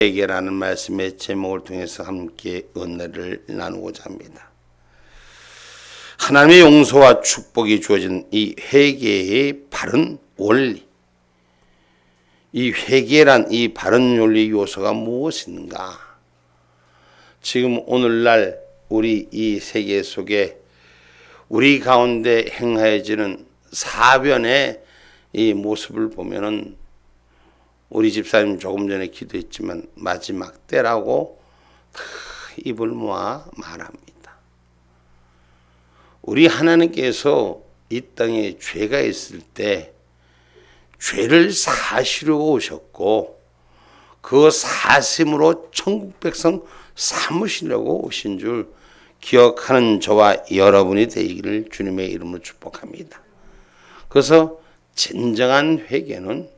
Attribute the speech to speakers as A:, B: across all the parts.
A: 회개라는 말씀의 제목을 통해서 함께 은혜를 나누고자 합니다. 하나님의 용서와 축복이 주어진 이 회개의 바른 원리, 이 회개란 이 바른 원리 요소가 무엇인가? 지금 오늘날 우리 이 세계 속에 우리 가운데 행하여지는 사변의 이 모습을 보면은 우리 집사님 조금 전에 기도했지만 마지막 때라고 다 입을 모아 말합니다. 우리 하나님께서 이 땅에 죄가 있을 때 죄를 사시려 오셨고 그 사심으로 천국 백성 삼으시려고 오신 줄 기억하는 저와 여러분이 되기를 주님의 이름으로 축복합니다. 그래서 진정한 회개는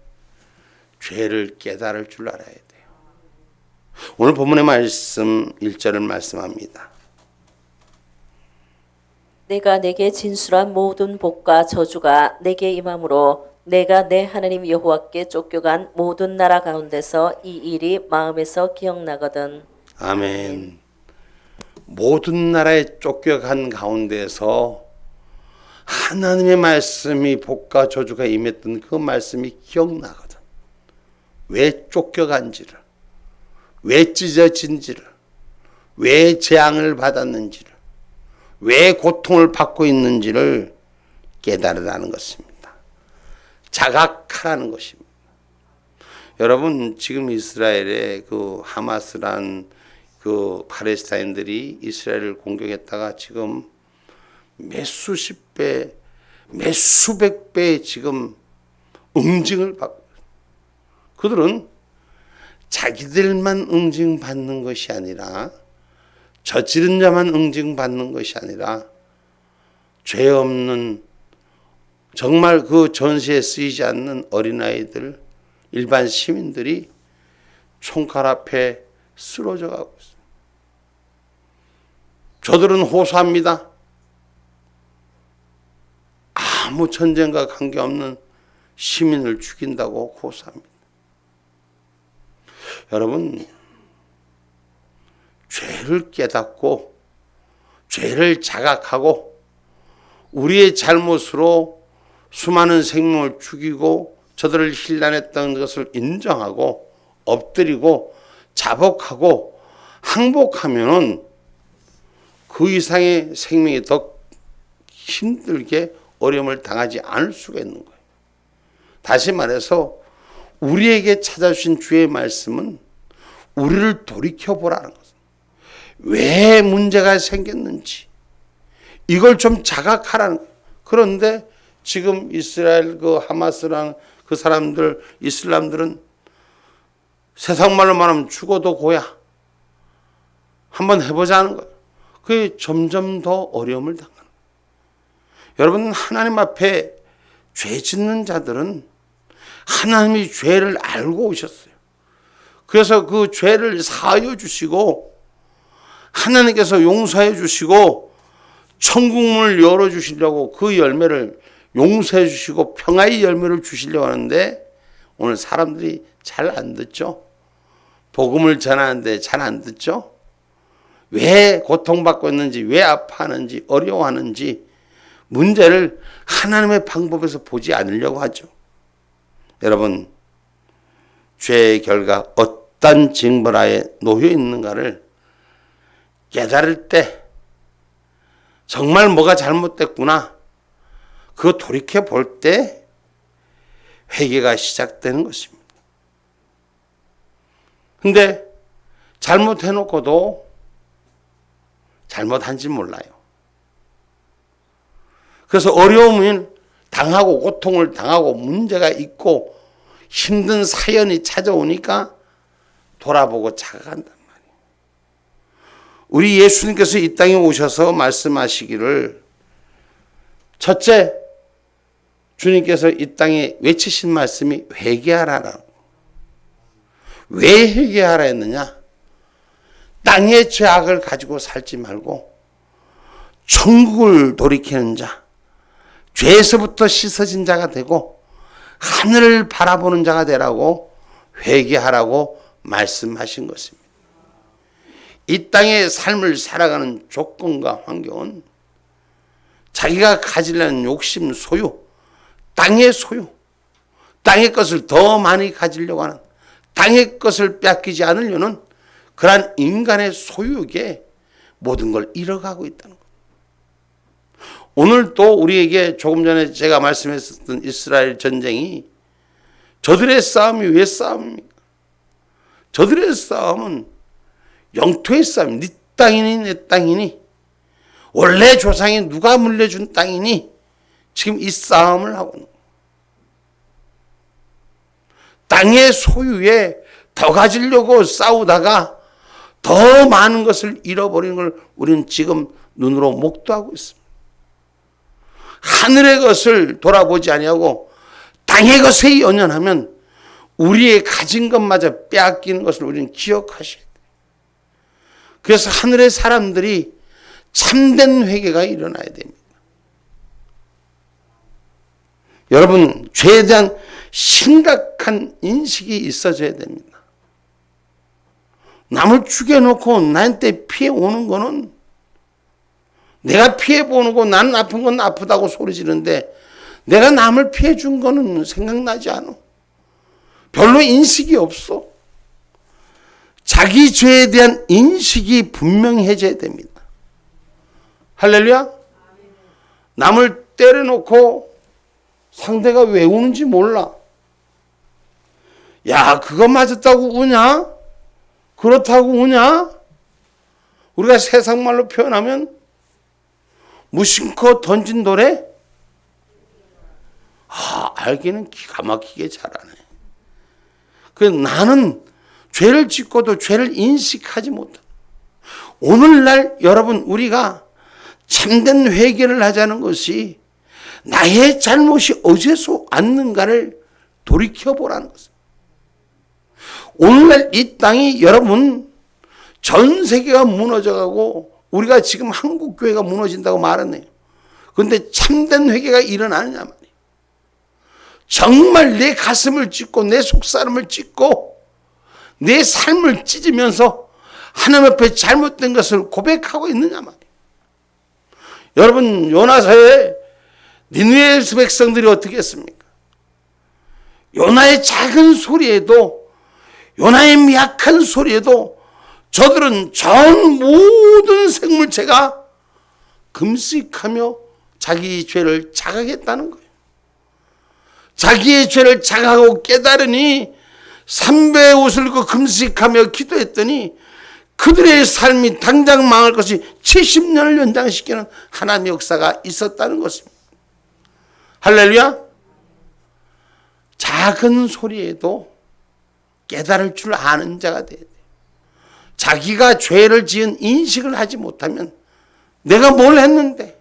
A: 죄를 깨달을 줄 알아야 돼요. 오늘 본문의 말씀 1절을 말씀합니다.
B: 내가 내게 진술한 모든 복과 저주가 내게 임함으로 내가 내 하나님 여호와께 쫓겨간 모든 나라 가운데서 이 일이 마음에서 기억나거든.
A: 아멘. 모든 나라에 쫓겨간 가운데서 하나님의 말씀이 복과 저주가 임했던 그 말씀이 기억나거든. 왜 쫓겨간지를, 왜 찢어진지를, 왜 재앙을 받았는지를, 왜 고통을 받고 있는지를 깨달으라는 것입니다. 자각하라는 것입니다. 여러분, 지금 이스라엘의 그 하마스란 그 팔레스타인들이 이스라엘을 공격했다가 지금 몇 수십 배, 몇 수백 배의 지금 응징을 받고, 그들은 자기들만 응징받는 것이 아니라 저지른 자만 응징받는 것이 아니라 죄 없는 정말 그 전시에 쓰이지 않는 어린아이들, 일반 시민들이 총칼 앞에 쓰러져 가고 있어요. 저들은 호소합니다. 아무 전쟁과 관계없는 시민을 죽인다고 호소합니다. 여러분, 죄를 깨닫고 죄를 자각하고 우리의 잘못으로 수많은 생명을 죽이고 저들을 힐난했던 것을 인정하고 엎드리고 자복하고 항복하면은 그 이상의 생명이 더 힘들게 어려움을 당하지 않을 수가 있는 거예요. 다시 말해서 우리에게 찾아주신 주의 말씀은 우리를 돌이켜보라는 것입니다. 왜 문제가 생겼는지 이걸 좀 자각하라는 거예요. 그런데 지금 이스라엘 그 하마스라는 그 사람들, 이슬람들은 세상 말로 말하면 죽어도 고야. 한번 해보자는 거예요. 그게 점점 더 어려움을 당하는 거예요. 여러분, 하나님 앞에 죄 짓는 자들은 하나님이 죄를 알고 오셨어요. 그래서 그 죄를 사하여 주시고 하나님께서 용서해 주시고 천국문을 열어주시려고 그 열매를 용서해 주시고 평화의 열매를 주시려고 하는데 오늘 사람들이 잘 안 듣죠. 복음을 전하는데 잘 안 듣죠. 왜 고통받고 있는지, 왜 아파하는지, 어려워하는지 문제를 하나님의 방법에서 보지 않으려고 하죠. 여러분, 죄의 결과 어떤 징벌하에 놓여 있는가를 깨달을 때 정말 뭐가 잘못됐구나, 그거 돌이켜 볼 때 회개가 시작되는 것입니다. 근데 잘못해놓고도 잘못한지 몰라요. 그래서 어려움은 당하고 고통을 당하고 문제가 있고 힘든 사연이 찾아오니까 돌아보고 자각한단 말이에요. 우리 예수님께서 이 땅에 오셔서 말씀하시기를 첫째, 주님께서 이 땅에 외치신 말씀이 회개하라라고. 왜 회개하라 했느냐? 땅의 죄악을 가지고 살지 말고 천국을 돌이키는 자, 죄에서부터 씻어진 자가 되고 하늘을 바라보는 자가 되라고 회개하라고 말씀하신 것입니다. 이 땅의 삶을 살아가는 조건과 환경은 자기가 가지려는 욕심, 소유, 땅의 소유, 땅의 것을 더 많이 가지려고 하는, 땅의 것을 뺏기지 않으려는 그러한 인간의 소유에 모든 걸 잃어가고 있다는 것. 오늘 또 우리에게 조금 전에 제가 말씀했었던 이스라엘 전쟁이 저들의 싸움이 왜 싸움입니까? 저들의 싸움은 영토의 싸움, 네 땅이니 내 땅이니, 원래 조상이 누가 물려준 땅이니, 지금 이 싸움을 하고 있는 거예요. 땅의 소유에 더 가지려고 싸우다가 더 많은 것을 잃어버리는 걸 우리는 지금 눈으로 목도하고 있습니다. 하늘의 것을 돌아보지 아니하고 땅의 것에 연연하면 우리의 가진 것마저 빼앗기는 것을 우리는 기억하셔야 돼요. 그래서 하늘의 사람들이 참된 회개가 일어나야 됩니다. 여러분, 죄에 대한 심각한 인식이 있어져야 됩니다. 남을 죽여놓고 나한테 피해 오는 거는, 내가 피해 보는 거 나는 아픈 건 아프다고 소리 지르는데 내가 남을 피해 준 거는 생각나지 않아. 별로 인식이 없어. 자기 죄에 대한 인식이 분명해져야 됩니다. 할렐루야. 남을 때려놓고 상대가 왜 우는지 몰라. 야, 그거 맞았다고 우냐? 그렇다고 우냐? 우리가 세상 말로 표현하면 무심코 던진 돌에 알기는 기가 막히게 잘하네. 그래서 나는 죄를 짓고도 죄를 인식하지 못한다. 오늘날 여러분, 우리가 참된 회개를 하자는 것이 나의 잘못이 어디서 왔는가를 돌이켜보라는 것입니다. 오늘날 이 땅이 여러분 전 세계가 무너져가고 우리가 지금 한국 교회가 무너진다고 말하네요. 그런데 참된 회개가 일어나느냐 말이에요. 정말 내 가슴을 찢고 내 속사람을 찢고 내 삶을 찢으면서 하나님 앞에 잘못된 것을 고백하고 있느냐 말이에요. 여러분, 요나서에 니느웨 백성들이 어떻게 했습니까? 요나의 작은 소리에도, 요나의 미약한 소리에도 저들은 전 모든 생물체가 금식하며 자기 죄를 자각했다는 거예요. 자기의 죄를 자각하고 깨달으니 삼배의 옷을 입고 금식하며 기도했더니 그들의 삶이 당장 망할 것이 70년을 연장시키는 하나님의 역사가 있었다는 것입니다. 할렐루야. 작은 소리에도 깨달을 줄 아는 자가 돼야 돼요. 자기가 죄를 지은 인식을 하지 못하면 내가 뭘 했는데,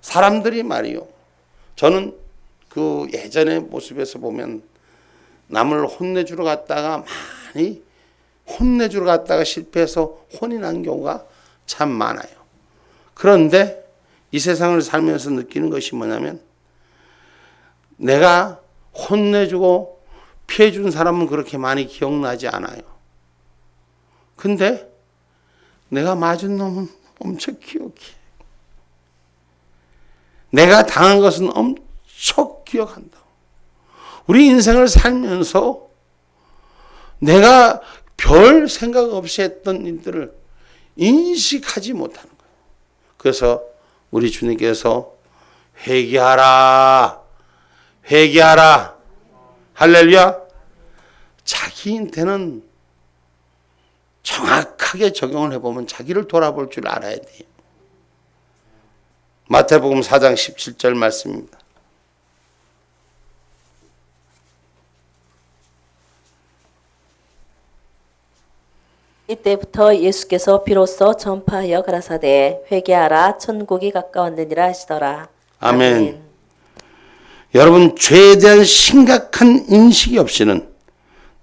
A: 사람들이 말이요, 저는 그 예전의 모습에서 보면 남을 혼내주러 갔다가 많이 혼내주러 갔다가 실패해서 혼이 난 경우가 참 많아요. 그런데 이 세상을 살면서 느끼는 것이 뭐냐면, 내가 혼내주고 피해준 사람은 그렇게 많이 기억나지 않아요. 근데 내가 맞은 놈은 엄청 기억해. 내가 당한 것은 엄청 기억한다. 우리 인생을 살면서 내가 별 생각 없이 했던 일들을 인식하지 못하는 거예요. 그래서 우리 주님께서 회개하라, 회개하라. 할렐루야. 자기한테는 정확하게 적용을 해보면 자기를 돌아볼 줄 알아야 돼요. 마태복음 4장 17절 말씀입니다.
B: 이때부터 예수께서 비로소 전파하여 가라사대 회개하라 천국이 가까웠느니라 하시더라.
A: 아멘. 여러분, 죄에 대한 심각한 인식이 없이는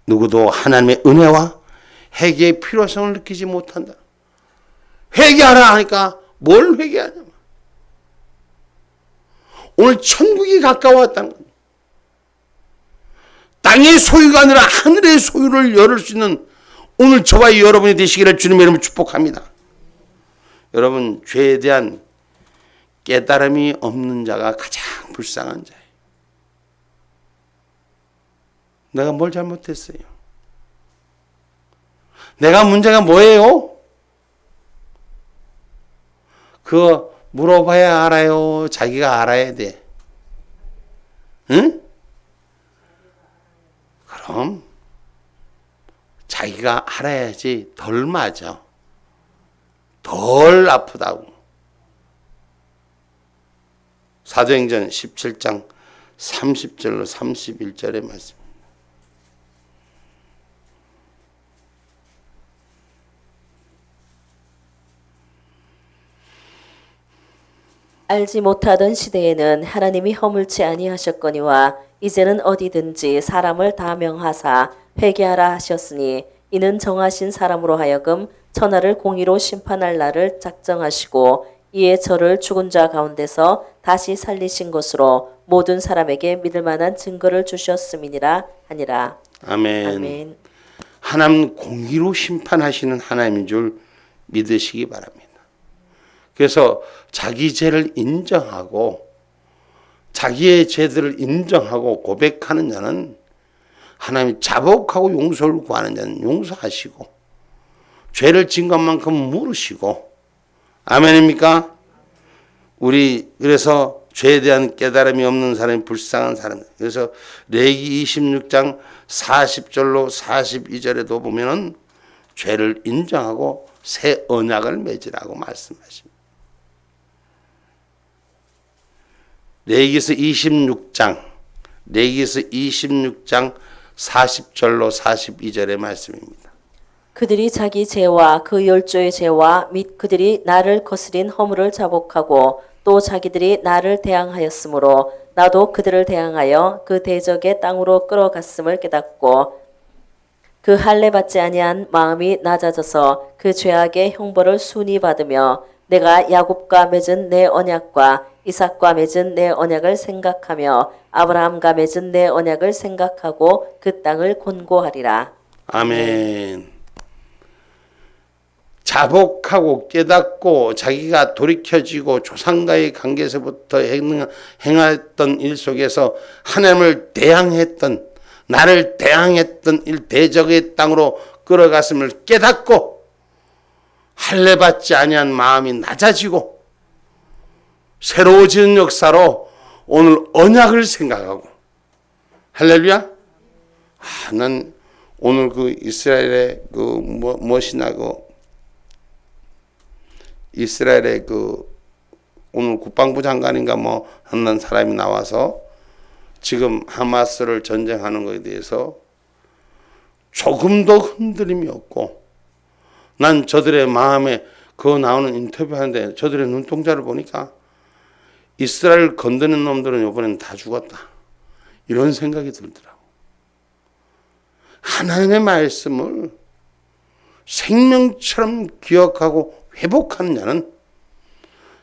A: 누구도 하나님의 은혜와 회개의 필요성을 느끼지 못한다. 회개하라 하니까 뭘 회개하냐. 오늘 천국이 가까웠다는 거예요. 땅의 소유가 아니라 하늘의 소유를 열을 수 있는 오늘 저와 여러분이 되시기를 주님의 이름으로 축복합니다. 여러분, 죄에 대한 깨달음이 없는 자가 가장 불쌍한 자예요. 내가 뭘 잘못했어요? 내가 문제가 뭐예요? 그거 물어봐야 알아요? 자기가 알아야 돼? 응? 그럼 자기가 알아야지 덜 맞아. 덜 아프다고. 사도행전 17장 30절로 31절의 말씀.
B: 알지 못하던 시대에는 하나님이 허물치 아니하셨거니와 이제는 어디든지 사람을 다 명하사 회개하라 하셨으니 이는 정하신 사람으로 하여금 천하를 공의로 심판할 날을 작정하시고 이에 저를 죽은 자 가운데서 다시 살리신 것으로 모든 사람에게 믿을 만한 증거를 주셨음이니라 하니라.
A: 아멘.
B: 아멘.
A: 하나님 공의로 심판하시는 하나님인 줄 믿으시기 바랍니다. 그래서 자기 죄를 인정하고 자기의 죄들을 인정하고 고백하는 자는 하나님이 자복하고 용서를 구하는 자는 용서하시고 죄를 진 것만큼 물으시고 아멘입니까? 우리 그래서 죄에 대한 깨달음이 없는 사람이 불쌍한 사람. 그래서 레위기 26장 40절로 42절에도 보면은 죄를 인정하고 새 언약을 맺으라고 말씀하십니다. 레위기서 26장 40절로 42절의 말씀입니다.
B: 그들이 자기 죄와 그 열조의 죄와 및 그들이 나를 거스린 허물을 자복하고 또 자기들이 나를 대항하였으므로 나도 그들을 대항하여 그 대적의 땅으로 끌어갔음을 깨닫고 그 할례 받지 아니한 마음이 낮아져서 그 죄악의 형벌을 순히 받으며 내가 야곱과 맺은 내 언약과 이삭과 맺은 내 언약을 생각하며 아브라함과 맺은 내 언약을 생각하고 그 땅을 권고하리라.
A: 아멘. 자복하고 깨닫고 자기가 돌이켜지고 조상과의 관계에서부터 행했던 일 속에서 하나님을 대항했던 나를 대항했던 일 대적의 땅으로 끌어갔음을 깨닫고 할례 받지 아니한 마음이 낮아지고 새로워지는 역사로 오늘 언약을 생각하고 할렐루야. 난 오늘 그 이스라엘의 그 무엇이나 그 이스라엘의 그 오늘 국방부 장관인가 뭐 하는 사람이 나와서 지금 하마스를 전쟁하는 것에 대해서 조금도 흔들림이 없고 난 저들의 마음에 그거 나오는 인터뷰 하는데 저들의 눈동자를 보니까 이스라엘 건드는 놈들은 이번엔 다 죽었다. 이런 생각이 들더라고. 하나님의 말씀을 생명처럼 기억하고 회복하는 자는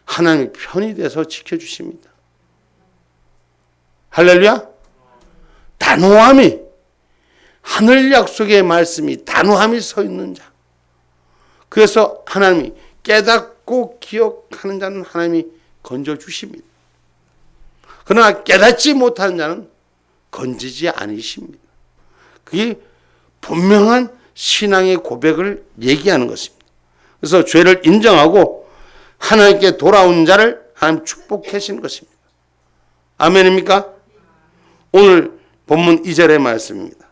A: 하나님의 편이 돼서 지켜주십니다. 할렐루야. 단호함이 하늘 약속의 말씀이 단호함이 서 있는 자. 그래서 하나님이 깨닫고 기억하는 자는 하나님이 건져주십니다. 그러나 깨닫지 못하는 자는 건지지 않으십니다. 그게 분명한 신앙의 고백을 얘기하는 것입니다. 그래서 죄를 인정하고 하나님께 돌아온 자를 하나님 축복하시는 것입니다. 아멘입니까? 오늘 본문 2절의 말씀입니다.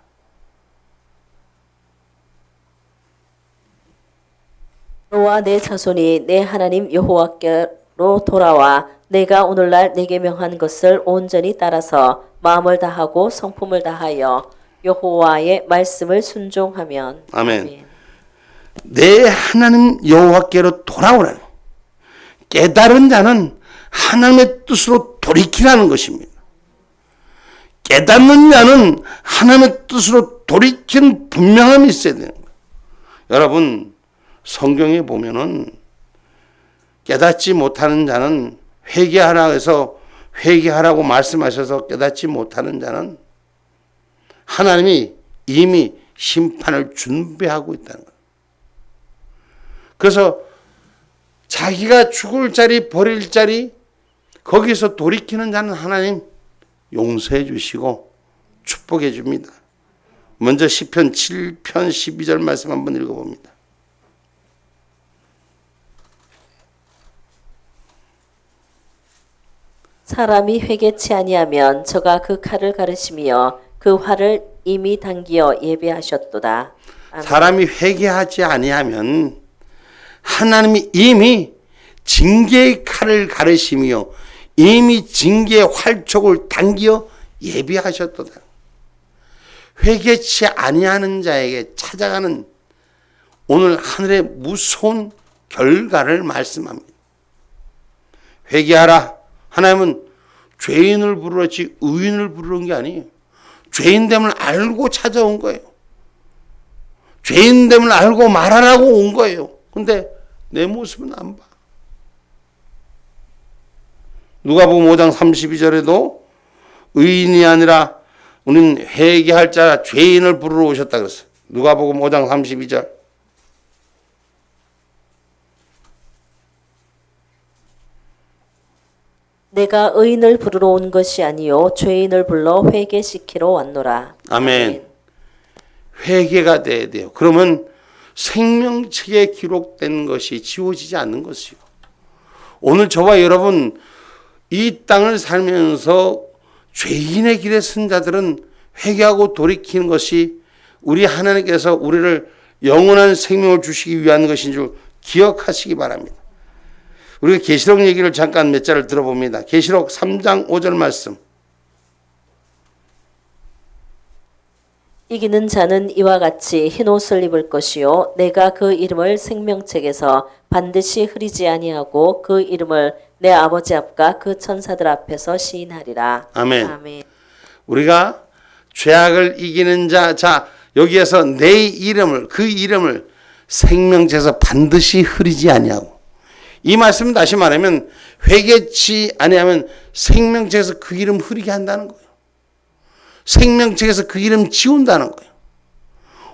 B: 너와 내 자손이 내 하나님 여호와께로 돌아와 내가 오늘날 내게 명한 것을 온전히 따라서 마음을 다하고 성품을 다하여 여호와의 말씀을 순종하면.
A: 아멘. 내 하나님 여호와께로 돌아오라니. 깨달은 자는 하나님의 뜻으로 돌이키라는 것입니다. 깨닫는 자는 하나님의 뜻으로 돌이키는 분명함이 있어야 되는 거예요. 여러분 성경에 보면은 깨닫지 못하는 자는 회개하라 해서 회개하라고 말씀하셔서 깨닫지 못하는 자는 하나님이 이미 심판을 준비하고 있다는 거예요. 그래서 자기가 죽을 자리 버릴 자리 거기서 돌이키는 자는 하나님 용서해 주시고 축복해 줍니다. 먼저 시편 7편 12절 말씀 한번 읽어봅니다.
B: 사람이 회개치 아니하면 저가 그 칼을 가르시며 그 활을 이미 당기어 예비하셨도다. 아멘.
A: 사람이 회개하지 아니하면 하나님이 이미 징계의 칼을 가르시며 이미 징계의 활촉을 당기어 예비하셨도다. 회개치 아니하는 자에게 찾아가는 오늘 하늘의 무서운 결과를 말씀합니다. 회개하라. 하나님은 죄인을 부르지 의인을 부르는 게 아니에요. 죄인됨을 알고 찾아온 거예요. 죄인됨을 알고 말하라고 온 거예요. 근데 내 모습은 안 봐. 누가복음 5장 32절에도 의인이 아니라 우리는 회개할 자 죄인을 부르러 오셨다 그랬어요. 누가복음 5장 32절.
B: 내가 의인을 부르러 온 것이 아니요 죄인을 불러 회개시키러 왔노라.
A: 아멘. 회개가 돼야 돼요. 그러면 생명책에 기록된 것이 지워지지 않는 것이요. 오늘 저와 여러분 이 땅을 살면서 죄인의 길에 쓴 자들은 회개하고 돌이키는 것이 우리 하나님께서 우리를 영원한 생명을 주시기 위한 것인 줄 기억하시기 바랍니다. 우리가 계시록 얘기를 잠깐 몇 자를 들어봅니다. 계시록 3장 5절 말씀.
B: 이기는 자는 이와 같이 흰 옷을 입을 것이요 내가 그 이름을 생명책에서 반드시 흐리지 아니하고 그 이름을 내 아버지 앞과 그 천사들 앞에서 시인하리라.
A: 아멘.
B: 아멘.
A: 우리가 죄악을 이기는 자 여기에서 내 이름을 그 이름을 생명책에서 반드시 흐리지 아니하고 이 말씀은 다시 말하면 회개치 아니하면 생명책에서 그 이름 흐리게 한다는 거예요. 생명책에서 그 이름 지운다는 거예요.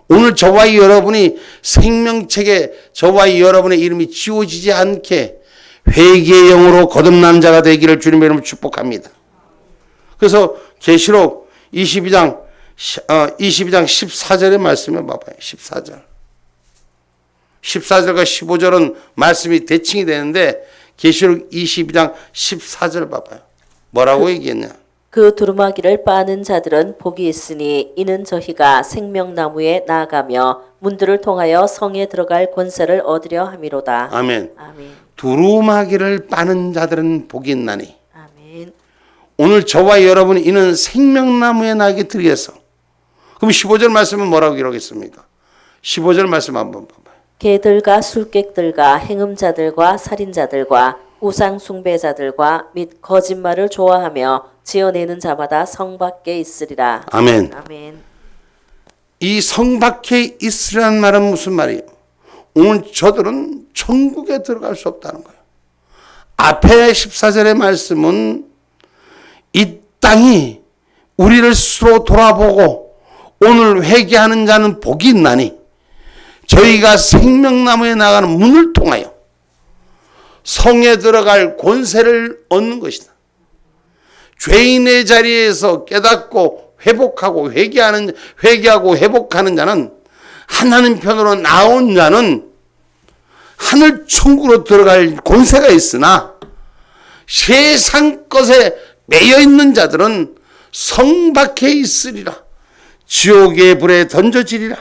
A: 오늘 저와 여러분이 생명책에 저와 여러분의 이름이 지워지지 않게 회개의 영으로 거듭난 자가 되기를 주님의 이름으로 축복합니다. 그래서 계시록 22장 14절의 말씀을 봐봐요. 14절과 15절은 말씀이 대칭이 되는데 계시록 22장 14절 봐봐요. 뭐라고 얘기했냐?
B: 그 두루마기를 빠는 자들은 복이 있으니 이는 저희가 생명나무에 나아가며 문들을 통하여 성에 들어갈 권세를 얻으려 함이로다.
A: 아멘.
B: 아멘.
A: 두루마기를 빠는 자들은 복이 있나니.
B: 아멘.
A: 오늘 저와 여러분이 이는 생명나무에 나게 들여서. 그럼 15절 말씀은 뭐라고 기록했습니까? 15절 말씀 한번 봐봐요.
B: 개들과 술객들과 행음자들과 살인자들과 우상 숭배자들과 및 거짓말을 좋아하며 지어내는 자마다 성 밖에 있으리라.
A: 아멘.
B: 아멘.
A: 이 성 밖에 있으라는 말은 무슨 말이에요? 오늘 저들은 천국에 들어갈 수 없다는 거예요. 앞에 14절의 말씀은 이 땅이 우리를 스스로 돌아보고 오늘 회개하는 자는 복이 있나니 저희가 생명나무에 나가는 문을 통하여 성에 들어갈 권세를 얻는 것이다. 죄인의 자리에서 깨닫고 회복하고 회개하고 회복하는 자는 하나님 편으로 나온 자는 하늘 천국으로 들어갈 권세가 있으나 세상 것에 매여 있는 자들은 성 밖에 있으리라. 지옥의 불에 던져지리라.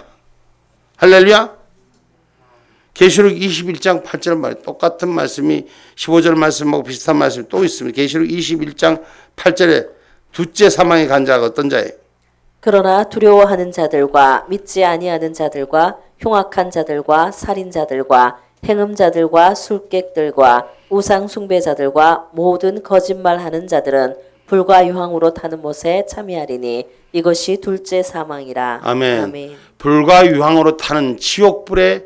A: 할렐루야. 계시록 21장 8절 말 똑같은 말씀이 15절 말씀하고 비슷한 말씀이 또 있습니다. 계시록 21장 8절에 둘째 사망의 간 자가 어떤 자예요?
B: 그러나 두려워하는 자들과 믿지 아니하는 자들과 흉악한 자들과 살인자들과 행음자들과 술객들과 우상 숭배자들과 모든 거짓말하는 자들은 불과 유황으로 타는 못에 참여하리니 이것이 둘째 사망이라.
A: 아멘.
B: 아멘.
A: 불과 유황으로 타는 지옥불에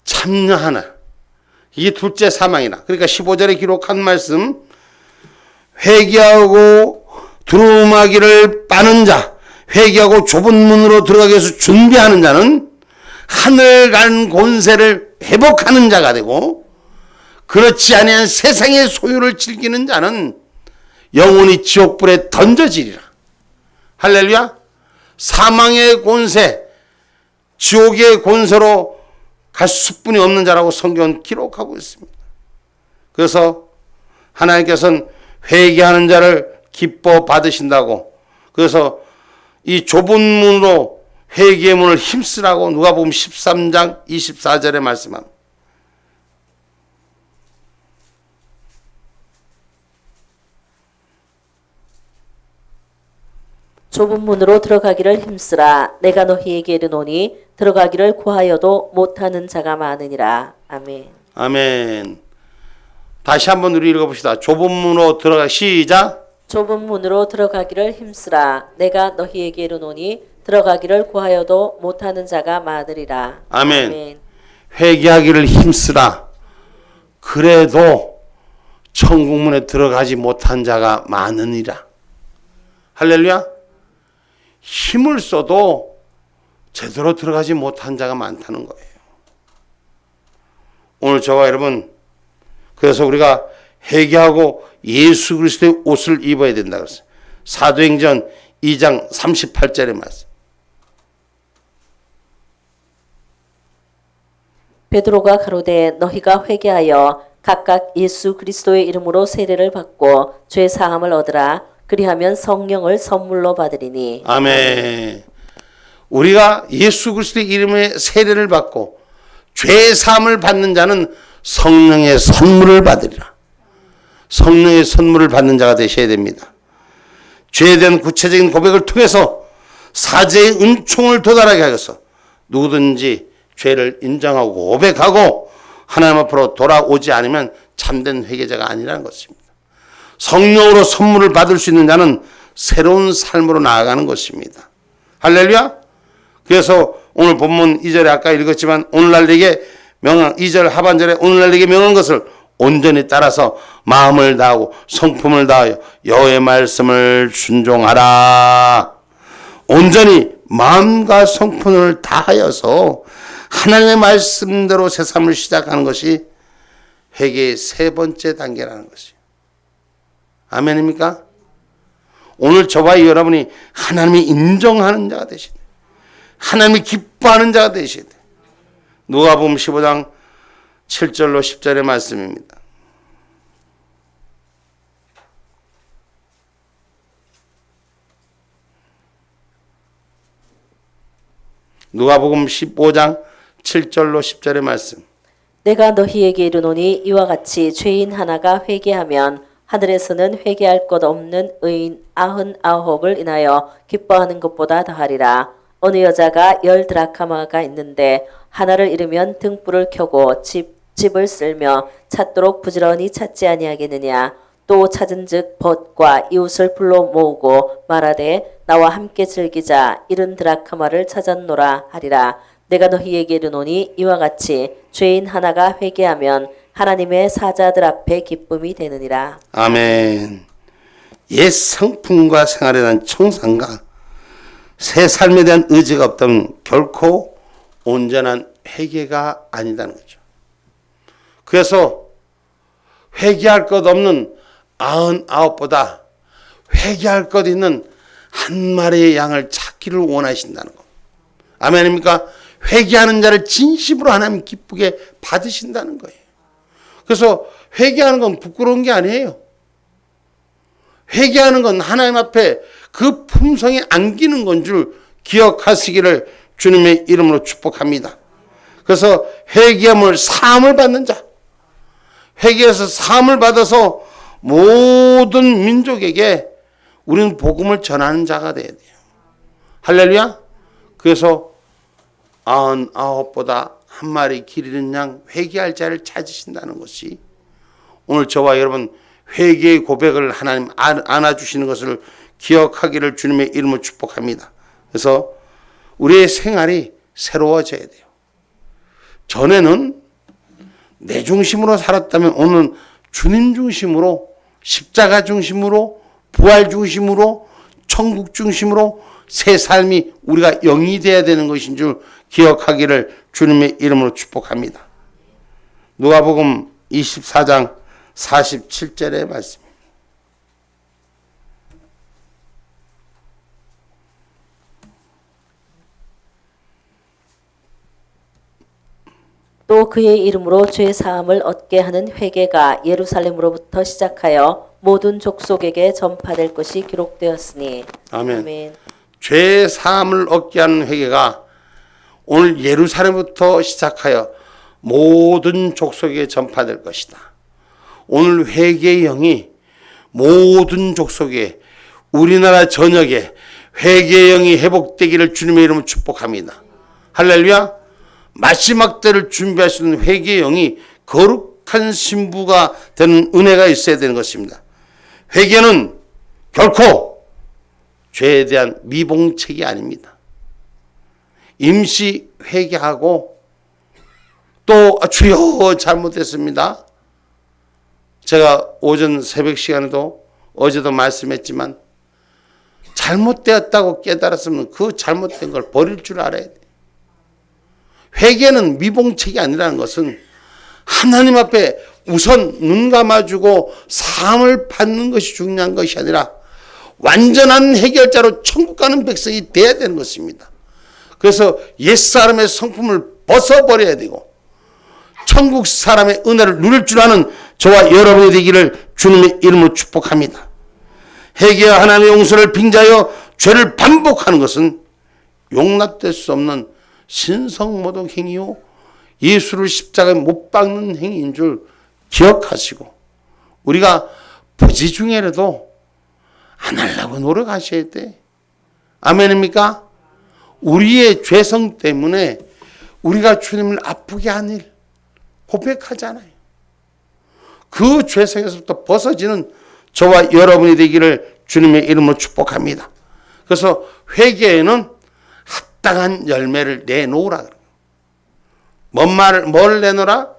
A: 참여하나. 이게 둘째 사망이나. 그러니까 15절에 기록한 말씀 회개하고 두루마기를 빠는 자, 회개하고 좁은 문으로 들어가기 위해서 준비하는 자는 하늘 간 권세를 회복하는 자가 되고, 그렇지 아니한 세상의 소유를 즐기는 자는 영원히 지옥불에 던져지리라. 할렐루야. 사망의 권세, 지옥의 권세로 갈 수뿐이 없는 자라고 성경은 기록하고 있습니다. 그래서 하나님께서는 회개하는 자를 기뻐 받으신다고, 그래서 이 좁은 문으로 회개의 문을 힘쓰라고 누가복음 13장 24절에 말씀합니다.
B: 좁은 문으로 들어가기를 힘쓰라. 내가 너희에게 이르노니 들어가기를 구하여도 못하는 자가 많으니라. 아멘.
A: 아멘. 다시 한번 우리 읽어봅시다. 좁은 문으로 들어가. 시작.
B: 좁은 문으로 들어가기를 힘쓰라. 내가 너희에게 이르노니 들어가기를 구하여도 못하는 자가 많으리라.
A: 아멘. 회개하기를 힘쓰라. 그래도 천국문에 들어가지 못한 자가 많으니라. 할렐루야. 힘을 써도 제대로 들어가지 못한 자가 많다는 거예요. 오늘 저와 여러분, 그래서 우리가 회개하고 예수 그리스도의 옷을 입어야 된다 그랬어요. 사도행전 2장 38절의 말씀.
B: 베드로가 가로되 너희가 회개하여 각각 예수 그리스도의 이름으로 세례를 받고 죄 사함을 얻으라. 그리하면 성령을 선물로 받으리니.
A: 아멘. 우리가 예수 그리스도의 이름의 세례를 받고 죄 사함을 받는 자는 성령의 선물을 받으리라. 성령의 선물을 받는 자가 되셔야 됩니다. 죄에 대한 구체적인 고백을 통해서 사죄의 은총을 도달하게 하여서 누구든지 죄를 인정하고 고백하고 하나님 앞으로 돌아오지 않으면 참된 회개자가 아니라는 것입니다. 성령으로 선물을 받을 수 있는 자는 새로운 삶으로 나아가는 것입니다. 할렐루야. 그래서 오늘 본문 2절에 아까 읽었지만 오늘날 내게 명한 2절 하반절에 오늘날 내게 명한 것을 온전히 따라서 마음을 다하고 성품을 다하여 여호와의 말씀을 순종하라. 온전히 마음과 성품을 다하여서 하나님의 말씀대로 새 삶을 시작하는 것이 회개의 세 번째 단계라는 것이에요. 아멘입니까? 오늘 저와 여러분이 하나님이 인정하는 자가 되시되 하나님이 기뻐하는 자가 되시되 누가복음 15장 7절로 10절의 말씀입니다. 누가복음 15장 7절로 10절의 말씀.
B: 내가 너희에게 이르노니 이와 같이 죄인 하나가 회개하면 하늘에서는 회개할 것 없는 의인 99을 인하여 기뻐하는 것보다 더하리라. 어느 여자가 10드라카마가 있는데 하나를 잃으면 등불을 켜고 집을 쓸며 찾도록 부지런히 찾지 아니하겠느냐. 또 찾은즉 벗과 이웃을 불러 모으고 말하되 나와 함께 즐기자. 70드라카마를 찾았노라 하리라. 내가 너희에게 이르노니 이와 같이 죄인 하나가 회개하면 하나님의 사자들 앞에 기쁨이 되느니라.
A: 아멘. 옛 성품과 생활에 대한 청산과 새 삶에 대한 의지가 없다면 결코 온전한 회개가 아니다는 거죠. 그래서 회개할 것 없는 99보다 회개할 것 있는 한 마리의 양을 찾기를 원하신다는 것. 아멘입니까? 회개하는 자를 진심으로 하나님 기쁘게 받으신다는 거예요. 그래서 회개하는 건 부끄러운 게 아니에요. 회개하는 건 하나님 앞에 그 품성에 안기는 건 줄 기억하시기를 주님의 이름으로 축복합니다. 그래서 회개함을 사함을 받는 자, 회개해서 사함을 받아서 모든 민족에게 우리는 복음을 전하는 자가 돼야 돼요. 할렐루야. 그래서 99보다 한 마리 길 잃은 양 회개할 자를 찾으신다는 것이 오늘 저와 여러분 회개의 고백을 하나님 안아주시는 것을 기억하기를 주님의 이름으로 축복합니다. 그래서 우리의 생활이 새로워져야 돼요. 전에는 내 중심으로 살았다면 오늘은 주님 중심으로, 십자가 중심으로, 부활 중심으로, 천국 중심으로 새 삶이 우리가 영이 되어야 되는 것인 줄 기억하기를 주님의 이름으로 축복합니다. 누가복음 24장 47절의 말씀.
B: 또 그의 이름으로 죄 사함을 얻게 하는 회개가 예루살렘으로부터 시작하여 모든 족속에게 전파될 것이 기록되었으니.
A: 아멘. 죄 사함을 얻게 하는 회개가 오늘 예루살렘부터 시작하여 모든 족속에게 전파될 것이다. 오늘 회개의 영이 모든 족속에, 우리나라 전역에 회개의 영이 회복되기를 주님의 이름으로 축복합니다. 할렐루야. 마지막 때를 준비하시는 회개의 영이 거룩한 신부가 되는 은혜가 있어야 되는 것입니다. 회개는 결코 죄에 대한 미봉책이 아닙니다. 임시 회개하고 또 주여 잘못했습니다. 제가 오전 새벽 시간에도 어제도 말씀했지만 잘못되었다고 깨달았으면 그 잘못된 걸 버릴 줄 알아야 돼. 회개는 미봉책이 아니라는 것은 하나님 앞에 우선 눈 감아주고 사함을 받는 것이 중요한 것이 아니라 완전한 해결자로 천국 가는 백성이 되어야 되는 것입니다. 그래서 옛사람의 성품을 벗어버려야 되고 천국 사람의 은혜를 누릴 줄 아는 저와 여러분이 되기를 주님의 이름으로 축복합니다. 회개와 하나님의 용서를 빙자하여 죄를 반복하는 것은 용납될 수 없는 신성모독 행위요 예수를 십자가에 못 박는 행위인 줄 기억하시고 우리가 부지 중에라도 안 하려고 노력하셔야 돼. 아멘입니까? 우리의 죄성 때문에 우리가 주님을 아프게 한 일 고백하잖아요. 그 죄성에서부터 벗어지는 저와 여러분이 되기를 주님의 이름으로 축복합니다. 그래서 회개에는 합당한 열매를 내놓으라. 뭘 내놓으라?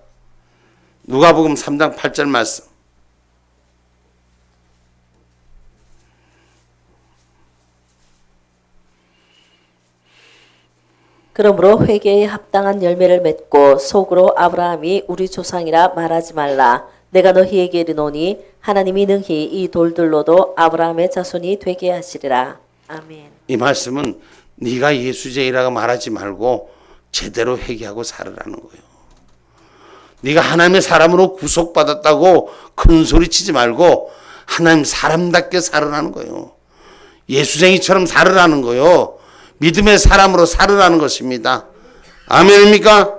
A: 누가복음 3장 8절 말씀.
B: 그러므로 회개에 합당한 열매를 맺고 속으로 아브라함이 우리 조상이라 말하지 말라. 내가 너희에게 이르노니 하나님이 능히 이 돌들로도 아브라함의 자손이 되게 하시리라. 아멘.
A: 이 말씀은 네가 예수쟁이라고 말하지 말고 제대로 회개하고 살으라는 거예요. 네가 하나님의 사람으로 구속받았다고 큰 소리 치지 말고 하나님 사람답게 살으라는 거예요. 예수쟁이처럼 살으라는 거예요. 믿음의 사람으로 살으라는 것입니다. 아멘입니까?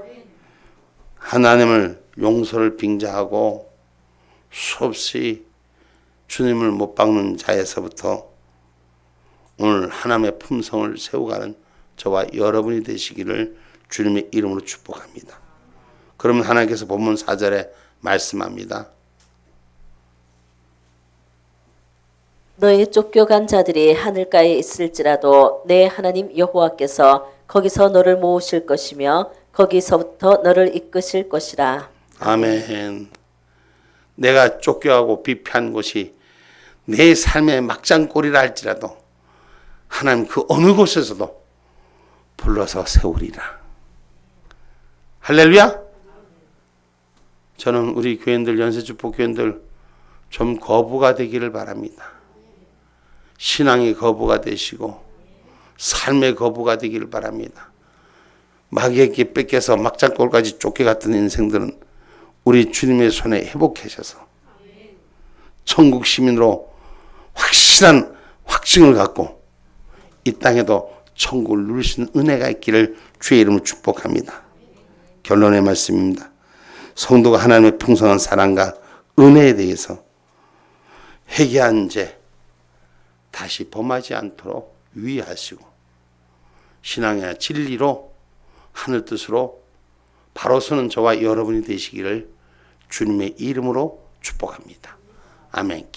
A: 하나님을 용서를 빙자하고 수없이 주님을 못 박는 자에서부터 오늘 하나님의 품성을 세워가는 저와 여러분이 되시기를 주님의 이름으로 축복합니다. 그러면 하나님께서 본문 4절에 말씀합니다.
B: 너희 쫓겨간 자들이 하늘가에 있을지라도 내 하나님 여호와께서 거기서 너를 모으실 것이며 거기서부터 너를 이끄실 것이라.
A: 아멘. 내가 쫓겨가고 비피한 곳이 내 삶의 막장골이라 할지라도 하나님 그 어느 곳에서도 불러서 세우리라. 할렐루야. 저는 우리 교인들, 연세주보 교인들 좀 거부가 되기를 바랍니다. 신앙의 거부가 되시고 삶의 거부가 되기를 바랍니다. 마귀에게 뺏겨서 막장골까지 쫓겨갔던 인생들은 우리 주님의 손에 회복하셔서 천국 시민으로 확실한 확증을 갖고 이 땅에도 천국을 누릴 수 있는 은혜가 있기를 주의 이름으로 축복합니다. 결론의 말씀입니다. 성도가 하나님의 풍성한 사랑과 은혜에 대해서 회개한 죄 다시 범하지 않도록 유의하시고 신앙의 진리로 하늘 뜻으로 바로 서는 저와 여러분이 되시기를 주님의 이름으로 축복합니다. 아멘.